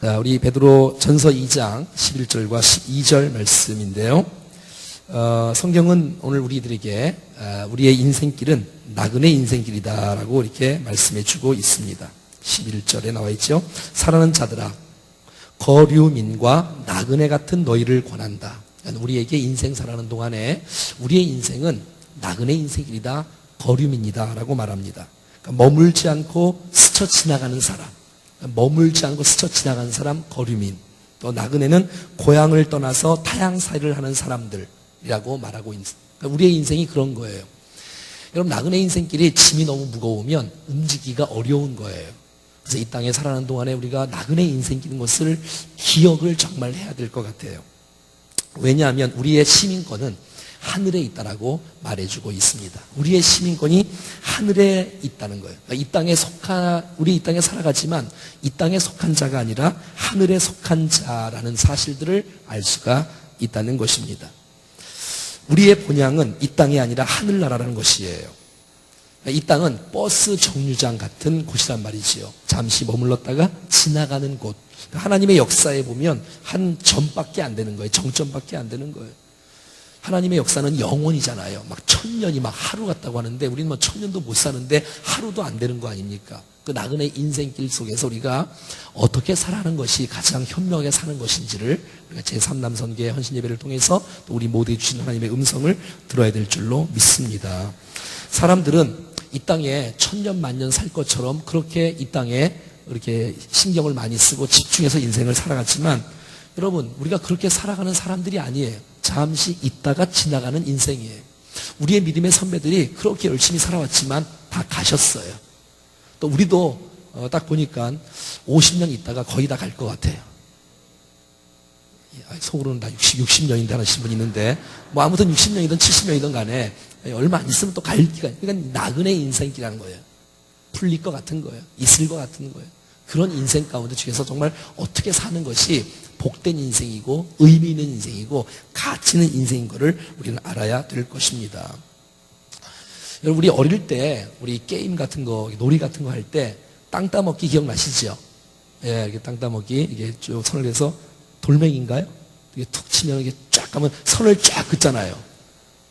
자, 우리 베드로 전서 2장 11절과 12절 말씀인데요. 성경은 오늘 우리들에게 우리의 인생길은 나그네 인생길이다라고 이렇게 말씀해 주고 있습니다. 11절에 나와 있죠. 사랑하는 자들아, 거류민과 나그네 같은 너희를 권한다. 우리에게 인생 살아가는 동안에 우리의 인생은 나그네 인생길이다, 거류민이다 라고 말합니다. 그러니까 머물지 않고 스쳐 지나가는 사람, 머물지 않고 스쳐 지나가는 사람, 거류민. 또 나그네는 고향을 떠나서 타향살이를 하는 사람들이라고 말하고 있습니다. 그러니까 우리의 인생이 그런 거예요. 여러분, 나그네 인생길이 짐이 너무 무거우면 움직이기가 어려운 거예요. 그래서 이 땅에 살아가는 동안에 우리가 나그네 인생길인 것을 기억을 정말 해야 될 것 같아요. 왜냐하면 우리의 시민권은 하늘에 있다라고 말해주고 있습니다. 우리의 시민권이 하늘에 있다는 거예요. 우리 이 땅에 살아가지만 이 땅에 속한 자가 아니라 하늘에 속한 자라는 사실들을 알 수가 있다는 것입니다. 우리의 본향은 이 땅이 아니라 하늘나라라는 것이에요. 이 땅은 버스 정류장 같은 곳이란 말이지요. 잠시 머물렀다가 지나가는 곳. 하나님의 역사에 보면 한 점밖에 안 되는 거예요. 정점밖에 안 되는 거예요. 하나님의 역사는 영원이잖아요. 막 1000년이 막 하루 같다고 하는데 우리는 뭐 1000년도 못 사는데 하루도 안 되는 거 아닙니까? 그 나그네 인생길 속에서 우리가 어떻게 살아가는 것이 가장 현명하게 사는 것인지를 우리가 제3남선교회 헌신예배를 통해서 또 우리 모두에 주신 하나님의 음성을 들어야 될 줄로 믿습니다. 사람들은 이 땅에 1000년 만년 살 것처럼 그렇게 이 땅에 이렇게 신경을 많이 쓰고 집중해서 인생을 살아갔지만 여러분, 우리가 그렇게 살아가는 사람들이 아니에요. 잠시 있다가 지나가는 인생이에요. 우리의 믿음의 선배들이 그렇게 열심히 살아왔지만 다 가셨어요. 또 우리도 딱 보니까 50년 있다가 거의 다 갈 것 같아요. 속으로는 다 60년인데 하시는 분이 있는데 뭐 아무튼 60년이든 70년이든 간에 얼마 안 있으면 또 갈 기간. 그러니까 나그네 인생이라는 거예요. 풀릴 것 같은 거예요. 있을 것 같은 거예요. 그런 인생 가운데 중에서 정말 어떻게 사는 것이 복된 인생이고 의미 있는 인생이고 가치 있는 인생인 것을 우리는 알아야 될 것입니다. 여러분, 우리 어릴 때 우리 게임 같은 거, 놀이 같은 거 할 때 땅 따먹기 기억나시죠? 예, 이렇게 땅 따먹기 이게 쭉 선을 해서 돌멩이인가요? 이게 툭 치면 이게 쫙 가면 선을 쫙 긋잖아요.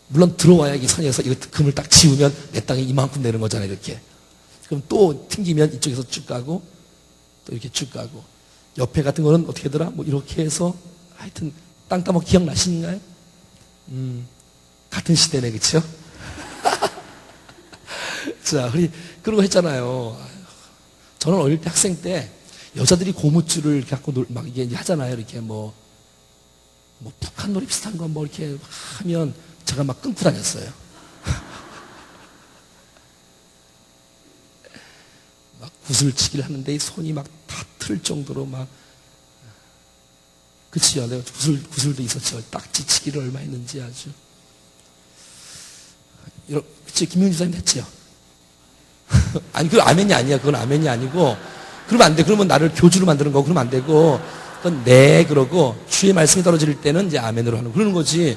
물론 들어와야 이 선에서 이거 금을 딱 지우면 내 땅에 이만큼 되는 거잖아요, 이렇게. 그럼 또 튕기면 이쪽에서 쭉 가고 또 이렇게 쭉 가고 옆에 같은 거는 어떻게 하더라? 뭐 이렇게 해서 하여튼 땅 따먹기 기억나시는가요? 같은 시대네, 그쵸? 자, 우리 그런 거 했잖아요. 저는 어릴 때 학생 때 여자들이 고무줄을 이렇게 갖고 막 이게 하잖아요. 이렇게 뭐 북한 놀이 비슷한 거 뭐 이렇게 하면 제가 막 끊고 다녔어요. 막 구슬치기를 하는데 손이 막 다틀 정도로 막, 그치요? 내가 구슬도 있었죠. 딱지치기를 얼마 했는지 아주. 그치, 김용진 사님 했지요? 아니, 그건 아멘이 아니야. 그건 아멘이 아니고. 그러면 안 돼. 그러면 나를 교주로 만드는 거고, 그러면 안 되고. 그건 네, 그러고, 주의 말씀이 떨어질 때는 이제 아멘으로 하는, 그러는 거지.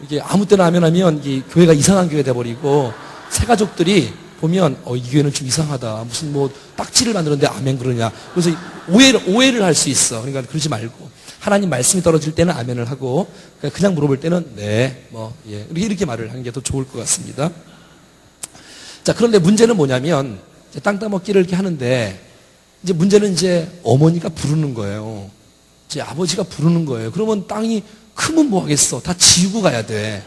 이게 아무 때나 아멘하면 이 교회가 이상한 교회 돼버리고, 새가족들이 보면, 이 교회는 좀 이상하다. 무슨 뭐, 딱지를 만드는데 아멘 그러냐. 그래서 오해를 할 수 있어. 그러니까 그러지 말고. 하나님 말씀이 떨어질 때는 아멘을 하고, 그냥 물어볼 때는 네, 뭐, 예. 이렇게 말을 하는 게 더 좋을 것 같습니다. 자, 그런데 문제는 뭐냐면, 땅 따먹기를 이렇게 하는데, 이제 문제는 이제 어머니가 부르는 거예요. 이제 아버지가 부르는 거예요. 그러면 땅이 크면 뭐 하겠어. 다 지우고 가야 돼.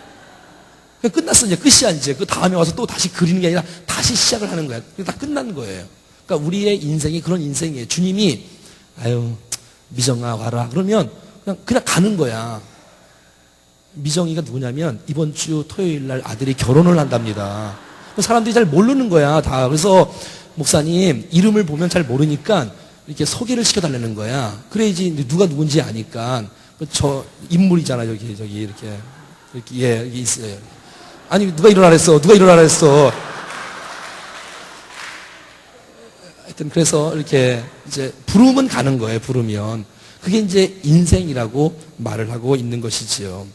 끝났어. 이제 끝이야. 이제 그 다음에 와서 또 다시 그리는 게 아니라 다시 시작을 하는 거야. 다 끝난 거예요. 그러니까 우리의 인생이 그런 인생이에요. 주님이, 아유, 미정아 와라. 그러면 그냥 가는 거야. 미정이가 누구냐면 이번 주 토요일 날 아들이 결혼을 한답니다. 사람들이 잘 모르는 거야, 다. 그래서 목사님 이름을 보면 잘 모르니까 이렇게 소개를 시켜달라는 거야. 그래야지 누가 누군지 아니까. 저 인물이잖아, 여기 이렇게 예, 여기 있어요. 아니, 누가 일어나라 했어? 누가 일어나라 했어? 하여튼 그래서 이렇게 이제 부르면 가는 거예요. 부르면 그게 이제 인생이라고 말을 하고 있는 것이지요.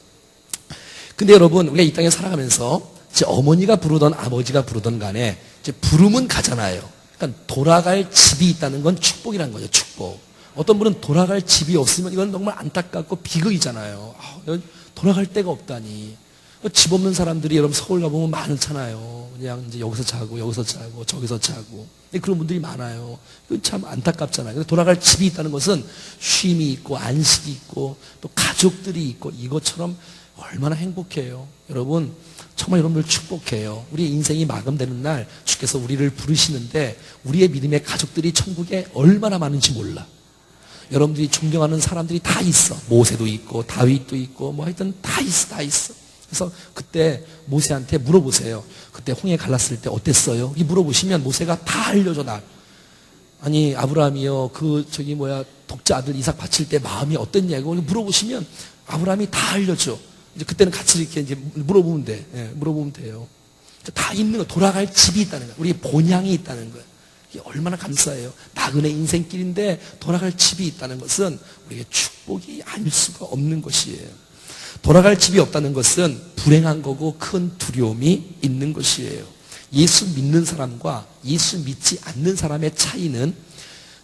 근데 여러분, 우리가 이 땅에 살아가면서 제 어머니가 부르던 아버지가 부르던 간에 이제 부르면 가잖아요. 그러니까 돌아갈 집이 있다는 건 축복이라는 거죠. 축복. 어떤 분은 돌아갈 집이 없으면 이건 정말 안타깝고 비극이잖아요. 돌아갈 데가 없다니. 집 없는 사람들이 여러분 서울 가보면 많잖아요. 그냥 이제 여기서 자고 저기서 자고. 그런 분들이 많아요. 참 안타깝잖아요. 돌아갈 집이 있다는 것은 쉼이 있고 안식이 있고 또 가족들이 있고 이것처럼 얼마나 행복해요. 여러분 정말 여러분들 축복해요. 우리의 인생이 마감되는 날 주께서 우리를 부르시는데 우리의 믿음의 가족들이 천국에 얼마나 많은지 몰라. 여러분들이 존경하는 사람들이 다 있어. 모세도 있고 다윗도 있고 뭐 하여튼 다 있어. 그래서 그때 모세한테 물어보세요. 그때 홍해 갈랐을 때 어땠어요? 이 물어보시면 모세가 다 알려줘 날. 아니 아브라함이요 독자 아들 이삭 바칠 때 마음이 어땠냐고 물어보시면 아브라함이 다 알려줘. 이제 그때는 같이 이렇게 이제 물어보면 돼. 물어보면 돼요. 다 있는 거, 돌아갈 집이 있다는 거야. 우리 본향이 있다는 거야. 이게 얼마나 감사해요. 나그네 인생길인데 돌아갈 집이 있다는 것은 우리에게 축복이 아닐 수가 없는 것이에요. 돌아갈 집이 없다는 것은 불행한 거고 큰 두려움이 있는 것이에요. 예수 믿는 사람과 예수 믿지 않는 사람의 차이는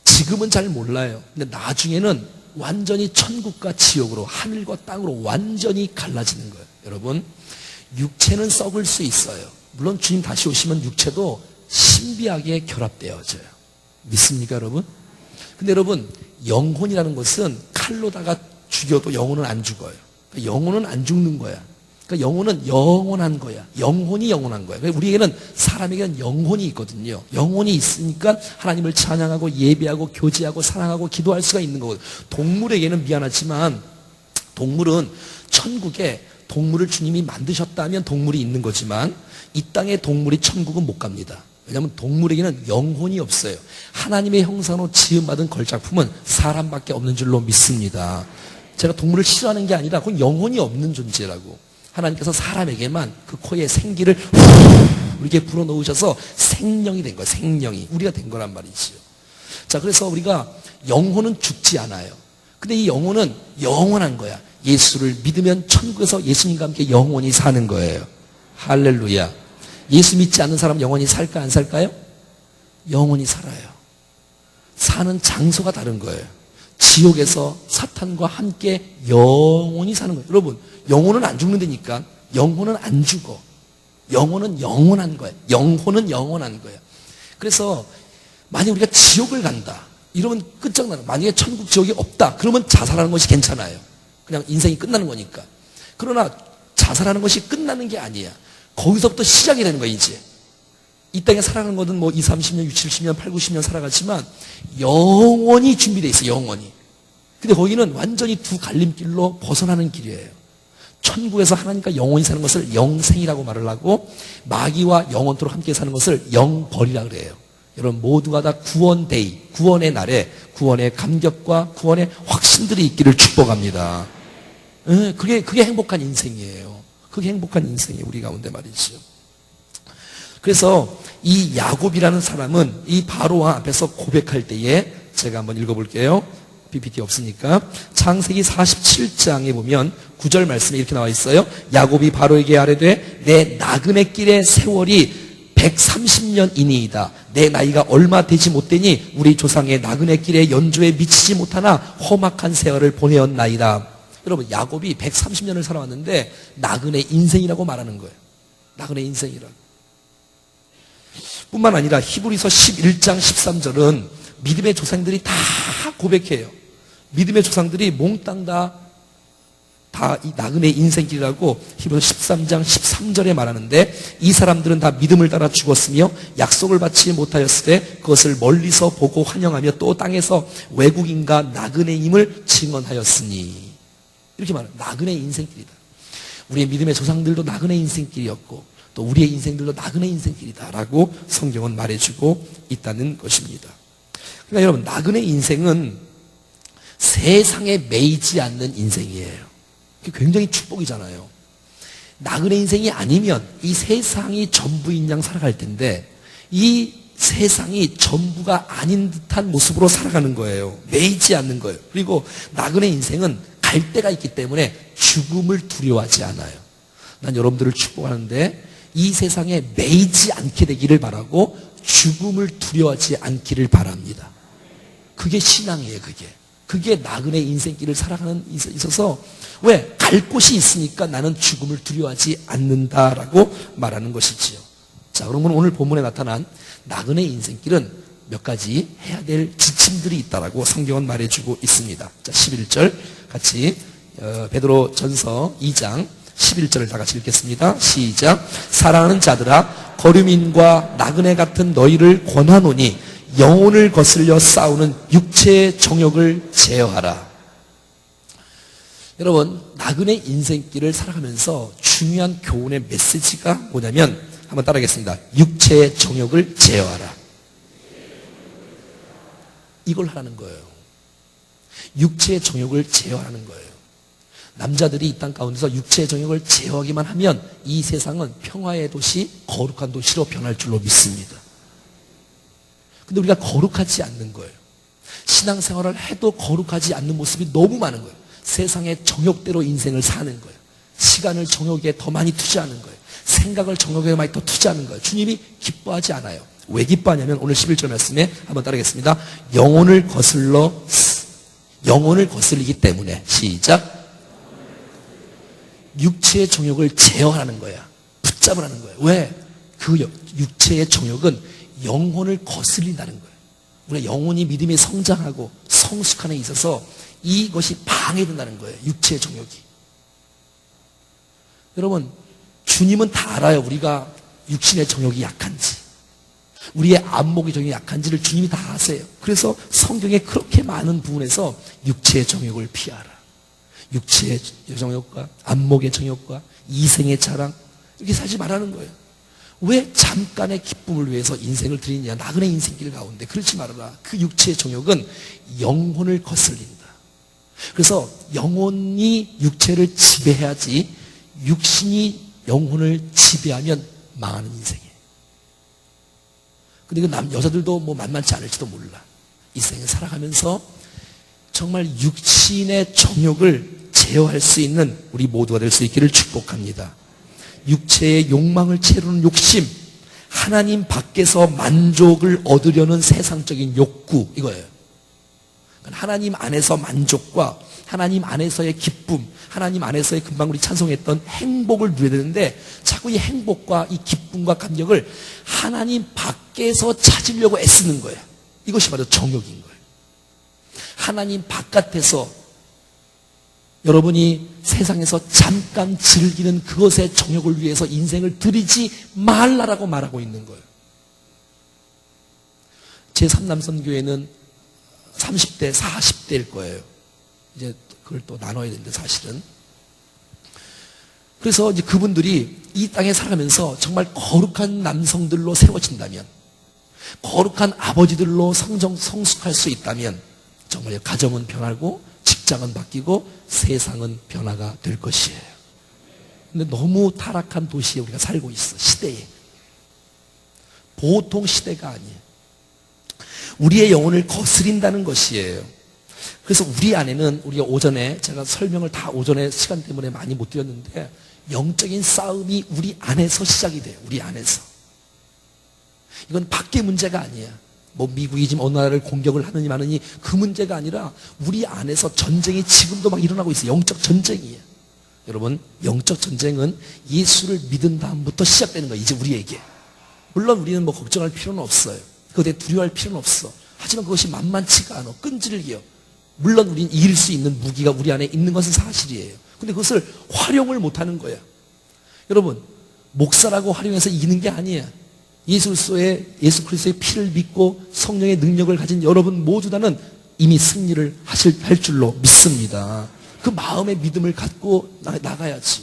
지금은 잘 몰라요. 근데 나중에는 완전히 천국과 지옥으로 하늘과 땅으로 완전히 갈라지는 거예요. 여러분 육체는 썩을 수 있어요. 물론 주님 다시 오시면 육체도 신비하게 결합되어져요. 믿습니까 여러분? 근데 여러분 영혼이라는 것은 칼로다가 죽여도 영혼은 안 죽어요. 그러니까 영혼은 안 죽는 거야. 그러니까 영혼은 영원한 거야. 영혼이 영원한 거야. 그러니까 우리에게는 사람에게는 영혼이 있거든요. 영혼이 있으니까 하나님을 찬양하고 예배하고 교제하고 사랑하고 기도할 수가 있는 거거든요. 동물에게는 미안하지만 동물은 천국에 동물을 주님이 만드셨다면 동물이 있는 거지만 이 땅의 동물이 천국은 못 갑니다. 왜냐하면 동물에게는 영혼이 없어요. 하나님의 형상으로 지음받은 걸작품은 사람밖에 없는 줄로 믿습니다. 제가 동물을 싫어하는 게 아니라 그건 영혼이 없는 존재라고. 하나님께서 사람에게만 그 코에 생기를 이렇게 불어넣으셔서 생명이 된 거예요. 생명이. 우리가 된 거란 말이지요. 자, 그래서 우리가 영혼은 죽지 않아요. 근데 이 영혼은 영원한 거야. 예수를 믿으면 천국에서 예수님과 함께 영원히 사는 거예요. 할렐루야. 예수 믿지 않는 사람 영원히 살까 안 살까요? 영원히 살아요. 사는 장소가 다른 거예요. 지옥에서 사탄과 함께 영원히 사는 거예요. 여러분 영혼은 안 죽는다니까. 영혼은 안 죽어. 영혼은 영원한 거예요. 영혼은 영원한 거예요. 그래서 만약 우리가 지옥을 간다 이러면 끝장나는. 만약에 천국 지옥이 없다 그러면 자살하는 것이 괜찮아요. 그냥 인생이 끝나는 거니까. 그러나 자살하는 것이 끝나는 게 아니야. 거기서부터 시작이 되는 거야. 이제 이 땅에 살아가는 것은 뭐 20, 30년, 60, 70년, 80, 90년 살아가지만 영원히 준비되어 있어. 영원히. 근데 거기는 완전히 두 갈림길로 벗어나는 길이에요. 천국에서 하나님과 영원히 사는 것을 영생이라고 말을 하고 마귀와 영원토록 함께 사는 것을 영벌이라고 그래요. 여러분 모두가 다 구원데이, 구원의 날에 구원의 감격과 구원의 확신들이 있기를 축복합니다. 그게 행복한 인생이에요. 그게 행복한 인생이에요. 우리 가운데 말이죠. 그래서 이 야곱이라는 사람은 이 바로왕 앞에서 고백할 때에 제가 한번 읽어볼게요. PPT 없으니까. 창세기 47장에 보면 9절 말씀에 이렇게 나와 있어요. 야곱이 바로에게 아뢰되 내 나그네 길의 세월이 130년이니이다. 내 나이가 얼마 되지 못되니 우리 조상의 나그네 길의 연조에 미치지 못하나 험악한 세월을 보내었나이다. 여러분 야곱이 130년을 살아왔는데 나그네 인생이라고 말하는 거예요. 나그네 인생이라고. 뿐만 아니라 히브리서 11장 13절은 믿음의 조상들이 다 고백해요. 믿음의 조상들이 몽땅 다 이 나그네 인생길이라고 히브리서 13장 13절에 말하는데 이 사람들은 다 믿음을 따라 죽었으며 약속을 받지 못하였을 때 그것을 멀리서 보고 환영하며 또 땅에서 외국인과 나그네임을 증언하였으니 이렇게 말해요. 나그네 인생길이다. 우리의 믿음의 조상들도 나그네 인생길이었고 또 우리의 인생들도 나그네 인생길이다라고 성경은 말해주고 있다는 것입니다. 그러니까 여러분 나그네 인생은 세상에 매이지 않는 인생이에요. 그게 굉장히 축복이잖아요. 나그네 인생이 아니면 이 세상이 전부인 양 살아갈 텐데 이 세상이 전부가 아닌 듯한 모습으로 살아가는 거예요. 매이지 않는 거예요. 그리고 나그네 인생은 갈 데가 있기 때문에 죽음을 두려워하지 않아요. 난 여러분들을 축복하는데 이 세상에 매이지 않게 되기를 바라고 죽음을 두려워하지 않기를 바랍니다. 그게 신앙이에요. 그게. 그게 나그네 인생길을 살아가는 데 있어서 왜? 갈 곳이 있으니까 나는 죽음을 두려워하지 않는다라고 말하는 것이지요. 자, 그러면 오늘 본문에 나타난 나그네 인생길은 몇 가지 해야 될 지침들이 있다라고 성경은 말해주고 있습니다. 자, 11절 같이 베드로 전서 2장 11절을 다 같이 읽겠습니다. 시작. 사랑하는 자들아, 거류민과 나그네 같은 너희를 권하노니 영혼을 거슬려 싸우는 육체의 정욕을 제어하라. 여러분, 나그네 인생길을 살아가면서 중요한 교훈의 메시지가 뭐냐면 한번 따라하겠습니다. 육체의 정욕을 제어하라. 이걸 하라는 거예요. 육체의 정욕을 제어하는 거예요. 남자들이 이 땅 가운데서 육체의 정욕을 제어하기만 하면 이 세상은 평화의 도시, 거룩한 도시로 변할 줄로 믿습니다. 근데 우리가 거룩하지 않는 거예요. 신앙생활을 해도 거룩하지 않는 모습이 너무 많은 거예요. 세상의 정욕대로 인생을 사는 거예요. 시간을 정욕에 더 많이 투자하는 거예요. 생각을 정욕에 많이 더 투자하는 거예요. 주님이 기뻐하지 않아요. 왜 기뻐하냐면 오늘 11절 말씀에 한번 따르겠습니다. 영혼을 거슬리기 때문에. 시작. 육체의 정욕을 제어하는 거야. 붙잡으라는 거야. 왜? 그 육체의 정욕은 영혼을 거슬린다는 거예요. 우리가 영혼이 믿음이 성장하고 성숙함에 있어서 이것이 방해된다는 거예요. 육체의 정욕이. 여러분, 주님은 다 알아요. 우리가 육신의 정욕이 약한지. 우리의 안목의 정욕이 약한지를 주님이 다 아세요. 그래서 성경에 그렇게 많은 부분에서 육체의 정욕을 피하라. 육체의 정욕과 안목의 정욕과 이생의 자랑 이렇게 살지 말라는 거예요. 왜 잠깐의 기쁨을 위해서 인생을 드리느냐. 나그네 인생길 가운데 그렇지 말아라. 그 육체의 정욕은 영혼을 거슬린다. 그래서 영혼이 육체를 지배해야지 육신이 영혼을 지배하면 망하는 인생이에요. 근데 그 여자들도 뭐 만만치 않을지도 몰라. 이 생을 살아가면서 정말 육신의 정욕을 제어할 수 있는 우리 모두가 될 수 있기를 축복합니다. 육체의 욕망을 채우는 욕심, 하나님 밖에서 만족을 얻으려는 세상적인 욕구, 이거예요. 하나님 안에서 만족과 하나님 안에서의 기쁨, 하나님 안에서의 금방 우리 찬송했던 행복을 누려야 되는데 자꾸 이 행복과 이 기쁨과 감격을 하나님 밖에서 찾으려고 애쓰는 거예요. 이것이 바로 정욕인 거예요. 하나님 바깥에서 여러분이 세상에서 잠깐 즐기는 그것의 정욕을 위해서 인생을 들이지 말라라고 말하고 있는 거예요. 제3남선교회는 30대, 40대일 거예요. 이제 그걸 또 나눠야 되는데 사실은. 그래서 이제 그분들이 이 땅에 살아가면서 정말 거룩한 남성들로 세워진다면, 거룩한 아버지들로 성숙할 수 있다면 정말 가정은 변하고 직장은 바뀌고 세상은 변화가 될 것이에요. 근데 너무 타락한 도시에 우리가 살고 있어. 시대에. 보통 시대가 아니에요. 우리의 영혼을 거스린다는 것이에요. 그래서 우리 안에는 우리가 오전에 제가 설명을 다 오전에 시간 때문에 많이 못 드렸는데 영적인 싸움이 우리 안에서 시작이 돼요. 우리 안에서. 이건 밖의 문제가 아니야. 뭐 미국이 지금 어느 나라를 공격을 하느니 마느니 그 문제가 아니라 우리 안에서 전쟁이 지금도 막 일어나고 있어요. 영적 전쟁이에요. 여러분, 영적 전쟁은 예수를 믿은 다음부터 시작되는 거예요. 이제 우리에게. 물론 우리는 뭐 걱정할 필요는 없어요. 그것에 두려워할 필요는 없어. 하지만 그것이 만만치가 않아. 끈질기요. 물론 우리는 이길 수 있는 무기가 우리 안에 있는 것은 사실이에요. 근데 그것을 활용을 못하는 거야. 여러분, 목사라고 활용해서 이기는 게 아니야. 예수 그리스도의 피를 믿고 성령의 능력을 가진 여러분 모두 다는 이미 승리를 할 줄로 믿습니다. 그 마음의 믿음을 갖고 나가야지.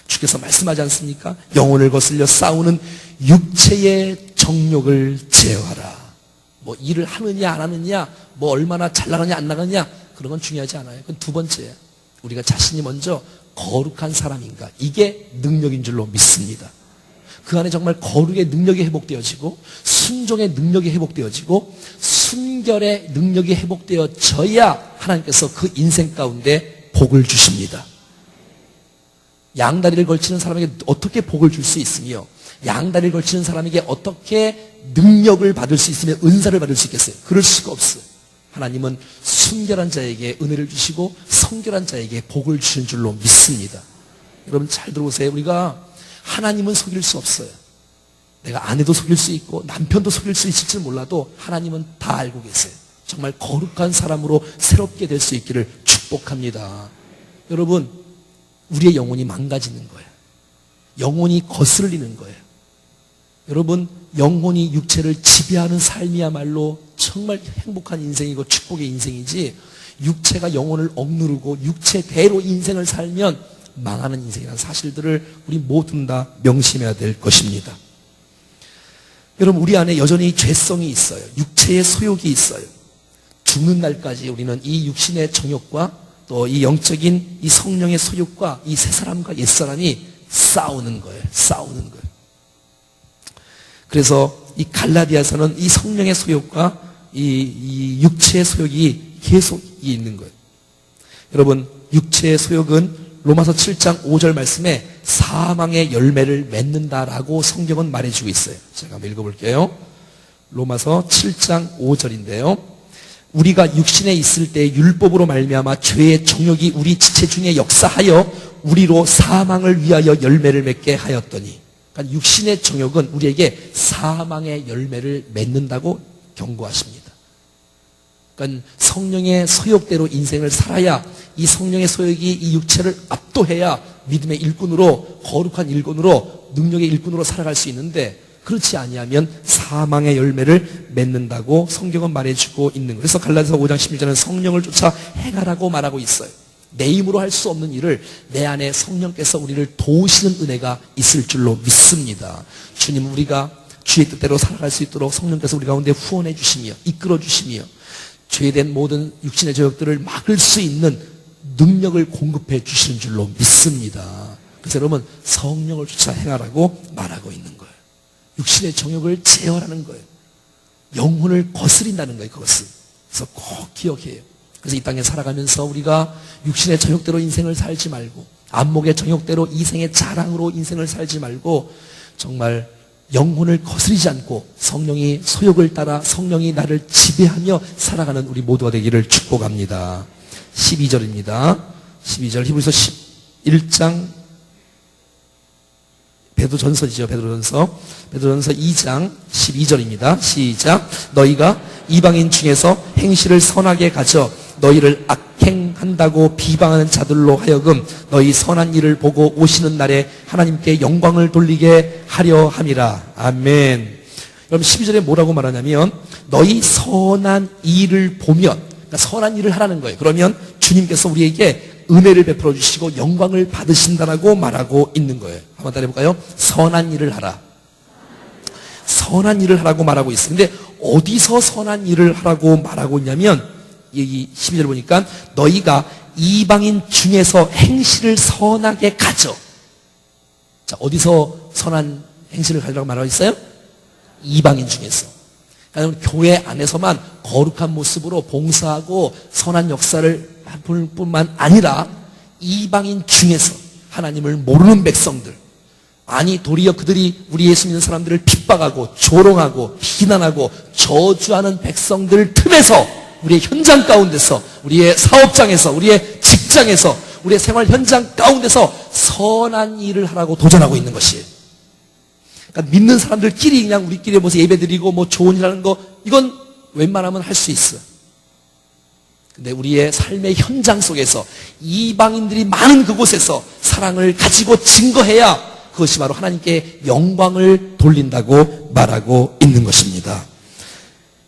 주께서 말씀하지 않습니까? 영혼을 거슬려 싸우는 육체의 정욕을 제어하라. 뭐 일을 하느냐 안 하느냐, 뭐 얼마나 잘 나가냐 안 나가냐, 그런 건 중요하지 않아요. 그건 두 번째예요. 우리가 자신이 먼저 거룩한 사람인가, 이게 능력인 줄로 믿습니다. 그 안에 정말 거룩의 능력이 회복되어지고 순종의 능력이 회복되어지고 순결의 능력이 회복되어져야 하나님께서 그 인생 가운데 복을 주십니다. 양다리를 걸치는 사람에게 어떻게 복을 줄 수 있으며 양다리를 걸치는 사람에게 어떻게 능력을 받을 수 있으며 은사를 받을 수 있겠어요? 그럴 수가 없어요. 하나님은 순결한 자에게 은혜를 주시고 성결한 자에게 복을 주신 줄로 믿습니다. 여러분 잘 들어보세요. 우리가 하나님은 속일 수 없어요. 내가 아내도 속일 수 있고 남편도 속일 수 있을지 몰라도 하나님은 다 알고 계세요. 정말 거룩한 사람으로 새롭게 될 수 있기를 축복합니다. 여러분, 우리의 영혼이 망가지는 거예요. 영혼이 거슬리는 거예요. 여러분, 영혼이 육체를 지배하는 삶이야말로 정말 행복한 인생이고 축복의 인생이지, 육체가 영혼을 억누르고 육체대로 인생을 살면 망하는 인생이라는 사실들을 우리 모두 다 명심해야 될 것입니다. 여러분, 우리 안에 여전히 죄성이 있어요. 육체의 소욕이 있어요. 죽는 날까지 우리는 이 육신의 정욕과 또 이 영적인 이 성령의 소욕과 이 새 사람과 옛 사람이 싸우는 거예요. 싸우는 거예요. 그래서 이 갈라디아서는 이 성령의 소욕과 이 육체의 소욕이 계속 있는 거예요. 여러분, 육체의 소욕은 로마서 7장 5절 말씀에 사망의 열매를 맺는다라고 성경은 말해주고 있어요. 제가 한번 읽어볼게요. 로마서 7장 5절인데요. 우리가 육신에 있을 때 율법으로 말미암아 죄의 정욕이 우리 지체 중에 역사하여 우리로 사망을 위하여 열매를 맺게 하였더니, 그러니까 육신의 정욕은 우리에게 사망의 열매를 맺는다고 경고하십니다. 그러니까 성령의 소욕대로 인생을 살아야, 이 성령의 소욕이 이 육체를 압도해야 믿음의 일꾼으로, 거룩한 일꾼으로, 능력의 일꾼으로 살아갈 수 있는데, 그렇지 아니하면 사망의 열매를 맺는다고 성경은 말해주고 있는 거예요. 그래서 갈라디아서 5장 16절은 성령을 쫓아 행하라고 말하고 있어요. 내 힘으로 할 수 없는 일을 내 안에 성령께서 우리를 도우시는 은혜가 있을 줄로 믿습니다. 주님은 우리가 주의 뜻대로 살아갈 수 있도록 성령께서 우리 가운데 후원해 주시며 이끌어 주시며 죄된 모든 육신의 저역들을 막을 수 있는 능력을 공급해 주시는 줄로 믿습니다. 그래서 여러분, 성령을 쫓아 행하라고 말하고 있는 거예요. 육신의 정욕을 제어하는 거예요. 영혼을 거스린다는 거예요, 그것은. 그래서 꼭 기억해요. 그래서 이 땅에 살아가면서 우리가 육신의 정욕대로 인생을 살지 말고, 안목의 정욕대로 이생의 자랑으로 인생을 살지 말고, 정말 영혼을 거스리지 않고 성령이 소욕을 따라 성령이 나를 지배하며 살아가는 우리 모두가 되기를 축복합니다. 12절입니다. 12절 히브리서 11장 베드로전서지요. 베드로전서 2장 12절입니다. 시작. 너희가 이방인 중에서 행실을 선하게 가져 너희를 악행한다고 비방하는 자들로 하여금 너희 선한 일을 보고 오시는 날에 하나님께 영광을 돌리게 하려 함이라. 아멘. 여러분, 12절에 뭐라고 말하냐면, 너희 선한 일을 보면, 그러니까 선한 일을 하라는 거예요. 그러면 주님께서 우리에게 은혜를 베풀어 주시고 영광을 받으신다라고 말하고 있는 거예요. 한번 따라해볼까요? 선한 일을 하라. 선한 일을 하라고 말하고 있어요. 근데 어디서 선한 일을 하라고 말하고 있냐면, 여기 12절 보니까 너희가 이방인 중에서 행실을 선하게 가져. 자, 어디서 선한 행실을 가지라고 말하고 있어요? 이방인 중에서. 그러니까 교회 안에서만 거룩한 모습으로 봉사하고 선한 역사를 볼 뿐만 아니라 이방인 중에서 하나님을 모르는 백성들, 아니 도리어 그들이 우리 예수 믿는 사람들을 핍박하고 조롱하고 비난하고 저주하는 백성들 틈에서, 우리의 현장 가운데서, 우리의 사업장에서, 우리의 직장에서, 우리의 생활 현장 가운데서 선한 일을 하라고 도전하고 있는 것이에요. 그러니까 믿는 사람들끼리 그냥 우리끼리 모여서 예배드리고 뭐 좋은 일 하는 거, 이건 웬만하면 할 수 있어요. 근데 우리의 삶의 현장 속에서 이방인들이 많은 그곳에서 사랑을 가지고 증거해야 그것이 바로 하나님께 영광을 돌린다고 말하고 있는 것입니다.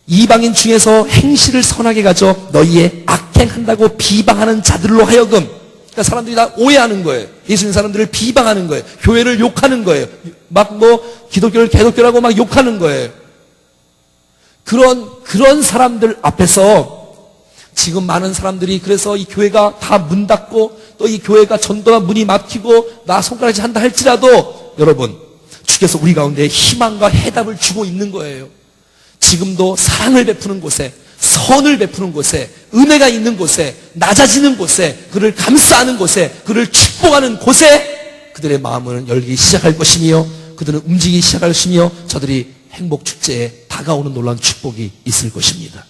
이방인 중에서 행실을 선하게 가져 너희의 악행한다고 비방하는 자들로 하여금, 그러니까 사람들이 다 오해하는 거예요. 예수 믿는 사람들을 비방하는 거예요. 교회를 욕하는 거예요. 막 기독교를 개독교라고 막 욕하는 거예요. 그런 사람들 앞에서 지금 많은 사람들이, 그래서 이 교회가 다 문 닫고 또 이 교회가 전도가 문이 막히고 나 손가락질 한다 할지라도, 여러분, 주께서 우리 가운데 희망과 해답을 주고 있는 거예요. 지금도 사랑을 베푸는 곳에, 선을 베푸는 곳에, 은혜가 있는 곳에, 낮아지는 곳에, 그를 감싸는 곳에, 그를 축복하는 곳에 그들의 마음을 열기 시작할 것이며 그들은 움직이기 시작할 것이며 저들이 행복축제에 다가오는 놀라운 축복이 있을 것입니다.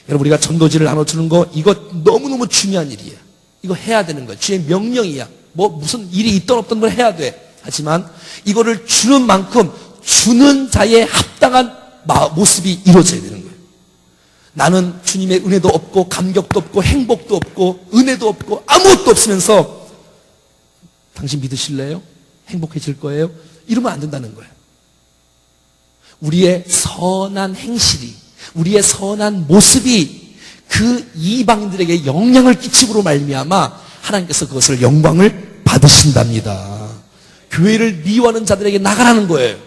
여러분, 우리가 전도지를 나눠주는 거, 이거 너무너무 중요한 일이에요. 이거 해야 되는 거예요. 주의 명령이야. 뭐 무슨 일이 있던 없던 걸 해야 돼. 하지만 이거를 주는 만큼 주는 자의 합당한 모습이 이루어져야 되는 거예요. 나는 주님의 은혜도 없고 감격도 없고 행복도 없고 은혜도 없고 아무것도 없으면서 당신 믿으실래요? 행복해질 거예요? 이러면 안 된다는 거예요. 우리의 선한 행실이, 우리의 선한 모습이 그 이방인들에게 영향을 끼치므로 말미암아 하나님께서 그것을 영광을 받으신답니다. 교회를 미워하는 자들에게 나가라는 거예요.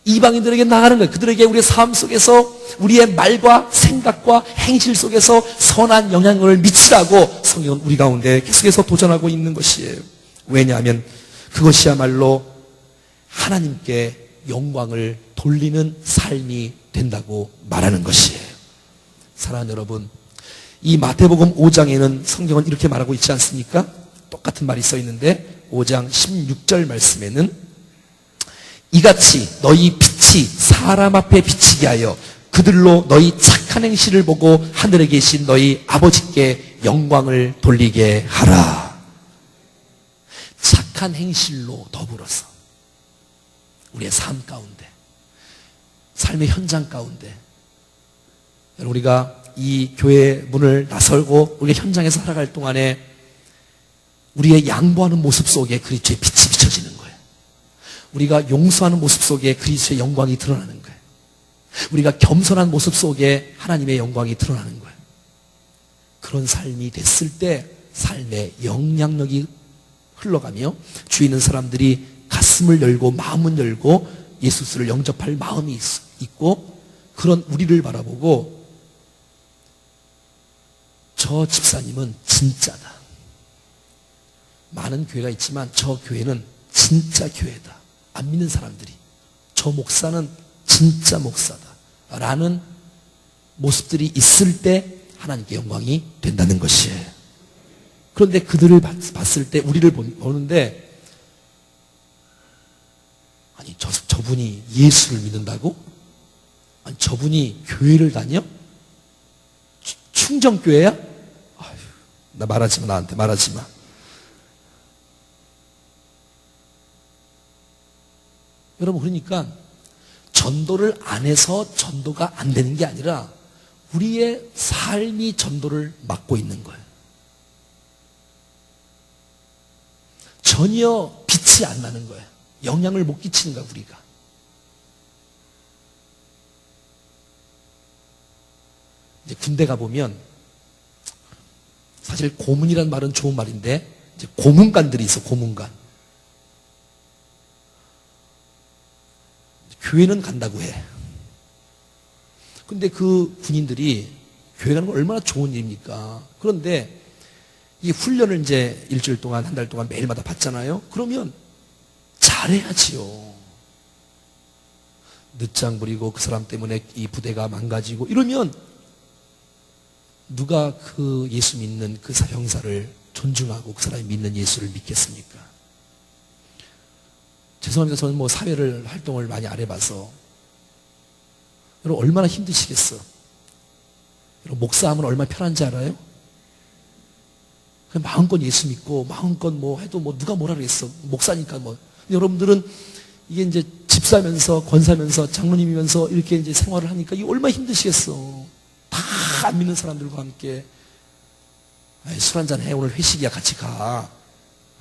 이방인들에게 나가는 거예요. 그들에게 우리의 삶 속에서 우리의 말과 생각과 행실 속에서 선한 영향을 미치라고 성경은 우리 가운데 계속해서 도전하고 있는 것이에요. 왜냐하면 그것이야말로 하나님께 영광을 돌리는 삶이 된다고 말하는 것이에요. 사랑하는 여러분, 이 마태복음 5장에는 성경은 이렇게 말하고 있지 않습니까? 똑같은 말이 써 있는데 5장 16절 말씀에는 이같이 너희 빛이 사람 앞에 비치게 하여 그들로 너희 착한 행실을 보고 하늘에 계신 너희 아버지께 영광을 돌리게 하라. 착한 행실로 더불어서 우리의 삶 가운데, 삶의 현장 가운데, 우리가 이 교회 문을 나설고 우리가 현장에서 살아갈 동안에 우리의 양보하는 모습 속에 그리스도의 빛이 비춰지는 거예요. 우리가 용서하는 모습 속에 그리스도의 영광이 드러나는 거예요. 우리가 겸손한 모습 속에 하나님의 영광이 드러나는 거예요. 그런 삶이 됐을 때 삶의 영향력이 흘러가며 주위 있는 사람들이 가슴을 열고 마음을 열고 예수를 영접할 마음이 있고 그런 우리를 바라보고 저 집사님은 진짜다. 많은 교회가 있지만 저 교회는 진짜 교회다. 안 믿는 사람들이 저 목사는 진짜 목사다 라는 모습들이 있을 때 하나님께 영광이 된다는 것이에요. 그런데 그들을 봤을 때 우리를 보는데 아니 저분이 예수를 믿는다고? 아니 저분이 교회를 다녀? 충정교회야? 아휴, 나 말하지 마. 나한테 말하지 마. 여러분, 그러니까 전도를 안 해서 전도가 안 되는 게 아니라 우리의 삶이 전도를 막고 있는 거예요. 전혀 빛이 안 나는 거예요. 영향을 못 끼치는 거야, 우리가. 이제 군대 가보면 사실 고문이라는 말은 좋은 말인데 이제 고문관들이 있어, 고문관. 교회는 간다고 해. 근데 그 군인들이 교회 가는 건 얼마나 좋은 일입니까? 그런데 이 훈련을 이제 일주일 동안, 한 달 동안 매일마다 받잖아요? 그러면 잘해야지요. 늦장 부리고 그 사람 때문에 이 부대가 망가지고 이러면 누가 그 예수 믿는 그 병사를 존중하고 그 사람이 믿는 예수를 믿겠습니까? 죄송합니다. 저는 뭐 사회를 활동을 많이 안 해봐서. 여러분, 얼마나 힘드시겠어? 여러분, 목사하면 얼마나 편한지 알아요? 그냥 마음껏 예수 믿고, 마음껏 뭐 해도 뭐 누가 뭐라 그랬어. 목사니까 뭐. 여러분들은 이게 이제 집사면서, 권사면서, 장로님이면서 이렇게 이제 생활을 하니까 이게 얼마나 힘드시겠어. 다 안 믿는 사람들과 함께. 술 한잔 해. 오늘 회식이야. 같이 가.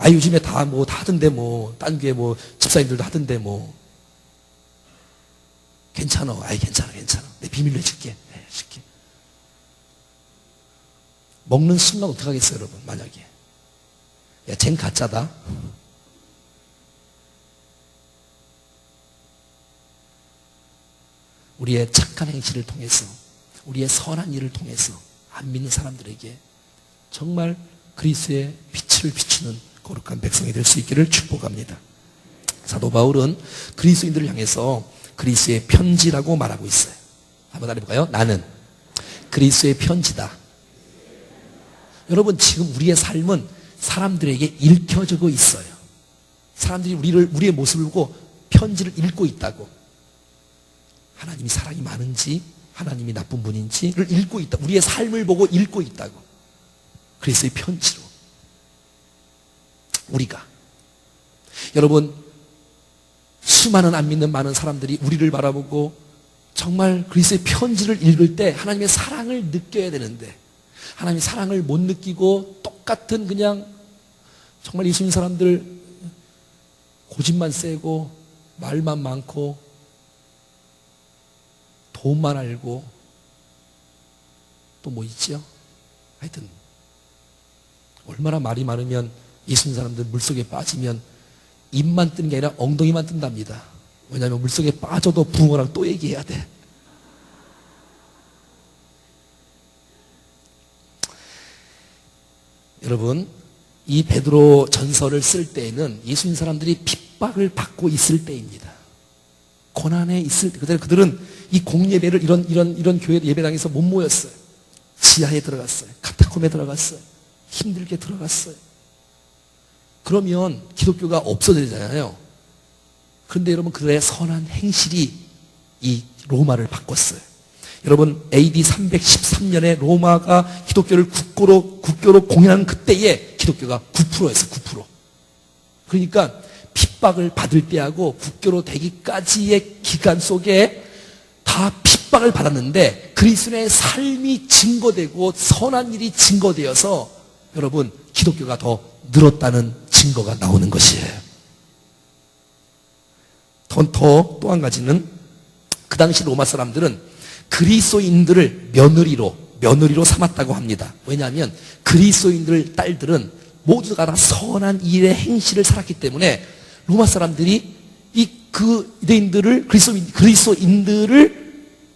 요즘에 다 뭐 다 하던데 뭐 딴 교회 뭐 집사님들도 하던데 뭐 괜찮아. 괜찮아. 내 비밀로 해줄게. 해줄게. 먹는 순간 어떻게 하겠어요, 여러분? 만약에 야, 쟨 가짜다. 우리의 착한 행실을 통해서, 우리의 선한 일을 통해서 안 믿는 사람들에게 정말 그리스도의 빛을 비추는 거룩한 백성이 될 수 있기를 축복합니다. 사도 바울은 그리스도인들을 향해서 그리스도의 편지라고 말하고 있어요. 한번 알아볼까요? 나는 그리스도의 편지다. 여러분, 지금 우리의 삶은 사람들에게 읽혀지고 있어요. 사람들이 우리의 모습을 보고 편지를 읽고 있다고. 하나님이 사랑이 많은지, 하나님이 나쁜 분인지를 읽고 있다. 우리의 삶을 보고 읽고 있다고. 그리스도의 편지로. 우리가. 여러분, 수많은 안 믿는 많은 사람들이 우리를 바라보고 정말 그리스도의 편지를 읽을 때 하나님의 사랑을 느껴야 되는데 하나님의 사랑을 못 느끼고 똑같은 그냥 정말 예수님 사람들 고집만 세고 말만 많고 돈만 알고 또 뭐 있죠? 하여튼 얼마나 말이 많으면 예수님 사람들 물속에 빠지면 입만 뜨는 게 아니라 엉덩이만 뜬답니다. 왜냐하면 물속에 빠져도 붕어랑 또 얘기해야 돼. 여러분, 이 베드로 전서를 쓸 때에는 예수님 사람들이 핍박을 받고 있을 때입니다. 고난에 있을 때 그들은 이 공예배를 이런 교회 예배당에서 못 모였어요. 지하에 들어갔어요. 카타콤에 들어갔어요. 힘들게 들어갔어요. 그러면 기독교가 없어지잖아요. 그런데 여러분, 그들의 선한 행실이 이 로마를 바꿨어요. 여러분, AD 313년에 로마가 기독교를 국교로 공인한 그때에 기독교가 9%였어요. 9%. 그러니까 핍박을 받을 때하고 국교로 되기까지의 기간 속에 다 핍박을 받았는데 그리스도의 삶이 증거되고 선한 일이 증거되어서 여러분, 기독교가 더 늘었다는 증거가 나오는 것이에요. 또 한 가지는 그 당시 로마 사람들은 그리스도인들을 며느리로 삼았다고 합니다. 왜냐하면 그리스도인들 딸들은 모두가 다 선한 일의 행실을 살았기 때문에 로마 사람들이 그 유대인들을 그리스도인들을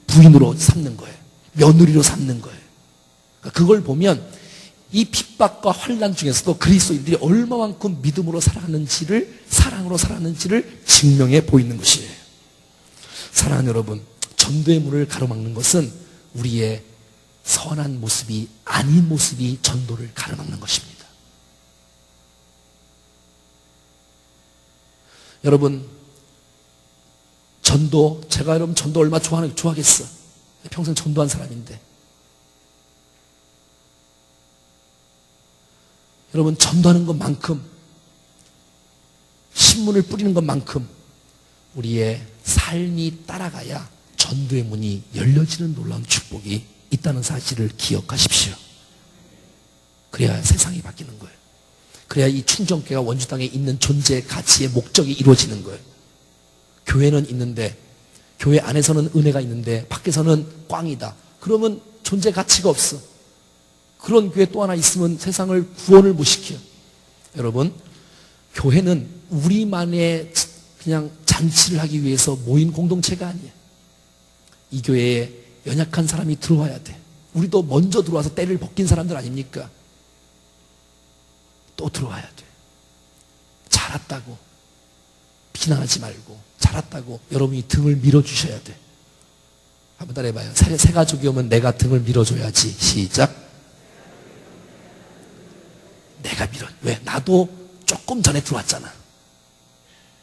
부인으로 삼는 거예요. 며느리로 삼는 거예요. 그걸 보면 이 핍박과 환난 중에서도 그리스도인들이 얼마만큼 믿음으로 살았는지를 사랑으로 살았는지를 증명해 보이는 것이에요. 사랑하는 여러분, 전도의 문을 가로막는 것은 우리의 선한 모습이 아닌 모습이 전도를 가로막는 것입니다. 여러분, 제가 여러분 전도 얼마나 좋아하겠어. 평생 전도한 사람인데. 여러분, 전도하는 것만큼, 신문을 뿌리는 것만큼 우리의 삶이 따라가야 전도의 문이 열려지는 놀라운 축복이 있다는 사실을 기억하십시오. 그래야 세상이 바뀌는 거예요. 그래야 이 충정교회가 원주 땅에 있는 존재 가치의 목적이 이루어지는 거예요. 교회는 있는데, 교회 안에서는 은혜가 있는데 밖에서는 꽝이다. 그러면 존재 가치가 없어. 그런 교회 또 하나 있으면 세상을 구원을 못 시켜. 여러분, 교회는 우리만의 그냥 잔치를 하기 위해서 모인 공동체가 아니에요. 이 교회에 연약한 사람이 들어와야 돼. 우리도 먼저 들어와서 때를 벗긴 사람들 아닙니까? 또 들어와야 돼. 잘했다고 비난하지 말고, 잘했다고 여러분이 등을 밀어주셔야 돼. 한번 따라해봐요. 새 가족이 오면 내가 등을 밀어줘야지. 시작. 내가 밀어. 왜? 나도 조금 전에 들어왔잖아.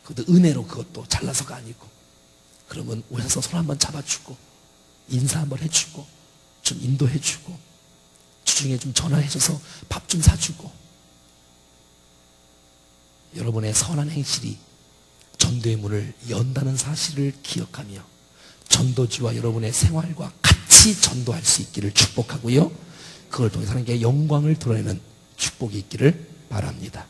그것도 은혜로, 그것도 잘나서가 아니고. 그러면 오셔서 손 한번 잡아주고 인사 한번 해주고 좀 인도해주고 주중에 좀 전화해줘서 밥 좀 사주고. 여러분의 선한 행실이 전도의 문을 연다는 사실을 기억하며 전도지와 여러분의 생활과 같이 전도할 수 있기를 축복하고요, 그걸 통해서 하나님께 영광을 드러내는 축복이 있기를 바랍니다.